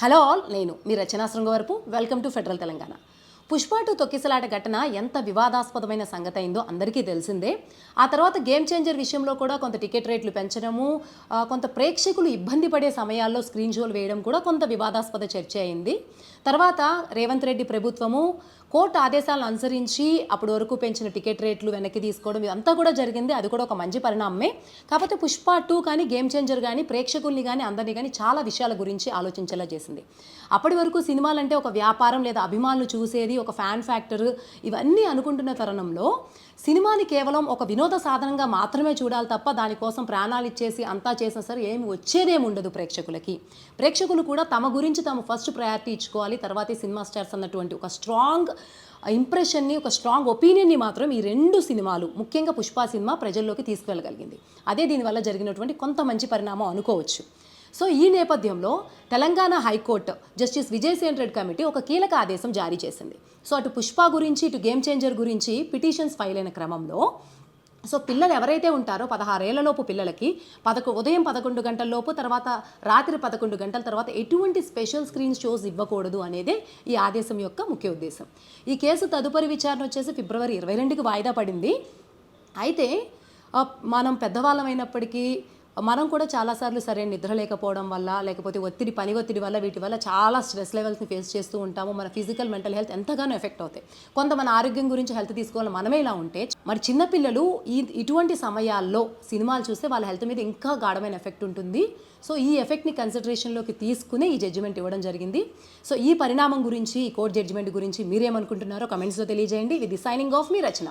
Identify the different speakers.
Speaker 1: Hello all, నేను మీ Rachana Srungavarapu. Welcome to federal Telangana. Pushpa 2 తొక్కిసలాట ఘటన ఎంత వివాదాస్పదమైన సంగతి అయిందో అందరికీ తెలిసిందే. ఆ తర్వాత గేమ్ చేంజర్ విషయంలో కూడా కొంత టికెట్ రేట్లు పెంచడము, కొంత ప్రేక్షకులు ఇబ్బంది పడే సమయాల్లో స్క్రీన్ షోలు వేయడం కూడా కొంత వివాదాస్పద చర్చ అయింది. తర్వాత రేవంత్ రెడ్డి ప్రభుత్వము కోర్టు ఆదేశాలను అనుసరించి అప్పటి వరకు పెంచిన టికెట్ రేట్లు వెనక్కి తీసుకోవడం ఇదంతా కూడా జరిగింది. అది కూడా ఒక మంచి పరిణామమే. కాకపోతే పుష్ప 2 కానీ గేమ్ చేంజర్ కానీ ప్రేక్షకుల్ని కానీ అందరినీ కానీ చాలా విషయాల గురించి ఆలోచించేలా చేసింది. అప్పటి వరకు సినిమాలంటే ఒక వ్యాపారం లేదా అభిమానులు చూసేది ఒక ఫ్యాన్ ఫ్యాక్టర్ ఇవన్నీ అనుకుంటున్న తరుణంలో సినిమాని కేవలం ఒక వినోద సాధనంగా మాత్రమే చూడాలి తప్ప దానికోసం ప్రాణాలు ఇచ్చేసి అంతా చేసినా సరే ఏమి వచ్చేదేమి ఉండదు ప్రేక్షకులకి. ప్రేక్షకులు కూడా తమ గురించి తాము ఫస్ట్ ప్రయారిటీ ఇచ్చుకోవాలి, తర్వాతే సినిమా స్టార్స్ అన్నటువంటి ఒక స్ట్రాంగ్ ఇంప్రెషన్ని, ఒక స్ట్రాంగ్ ఒపీనియన్ని మాత్రం ఈ 2 సినిమాలు, ముఖ్యంగా పుష్ప సినిమా ప్రజల్లోకి తీసుకువెళ్ళగలిగింది. అదే దీనివల్ల జరిగినటువంటి కొంత మంచి పరిణామం అనుకోవచ్చు. సో ఈ నేపథ్యంలో Telangana high court justice Vijay Sen Reddy committee ఒక కీలక ఆదేశం జారీ చేసింది. సో అటు పుష్ప గురించి ఇటు గేమ్ చేంజర్ గురించి పిటిషన్స్ ఫైల్ అయిన క్రమంలో సో పిల్లలు ఎవరైతే ఉంటారో 16 ఏళ్లలోపు పిల్లలకి ఉదయం 11 గంటల లోపు, తర్వాత రాత్రి 11 గంటల తర్వాత ఎటువంటి స్పెషల్ స్క్రీన్ షోస్ ఇవ్వకూడదు అనేదే ఈ ఆదేశం యొక్క ముఖ్య ఉద్దేశం. ఈ కేసు తదుపరి విచారణ వచ్చేసి ఫిబ్రవరి 22కి వాయిదా పడింది. అయితే మనం పెద్దవాళ్ళమైనప్పటికీ మనం కూడా చాలాసార్లు సరైన నిద్ర లేకపోవడం వల్ల, లేకపోతే పని ఒత్తిడి వల్ల, వీటి వల్ల చాలా స్ట్రెస్ లెవెల్స్ని ఫేస్ చేస్తూ ఉంటాము. మన ఫిజికల్ మెంటల్ హెల్త్ ఎంతగానో ఎఫెక్ట్ అవుతాయి. కొంత మన ఆరోగ్యం గురించి హెల్త్ తీసుకోవాలి మనమే ఇలా ఉంటే, మరి చిన్నపిల్లలు ఇటువంటి సమయాల్లో సినిమాలు చూస్తే వాళ్ళ హెల్త్ మీద ఇంకా గాఢమైన ఎఫెక్ట్ ఉంటుంది. సో ఈ ఎఫెక్ట్ని కన్సిడరేషన్లోకి తీసుకునే ఈ జడ్జిమెంట్ ఇవ్వడం జరిగింది. సో ఈ పరిణామం గురించి, ఈ కోర్టు జడ్జిమెంట్ గురించి మీరేమనుకుంటున్నారో కమెంట్స్లో తెలియజేయండి. ఇది సైనింగ్ ఆఫ్ మీ రచన.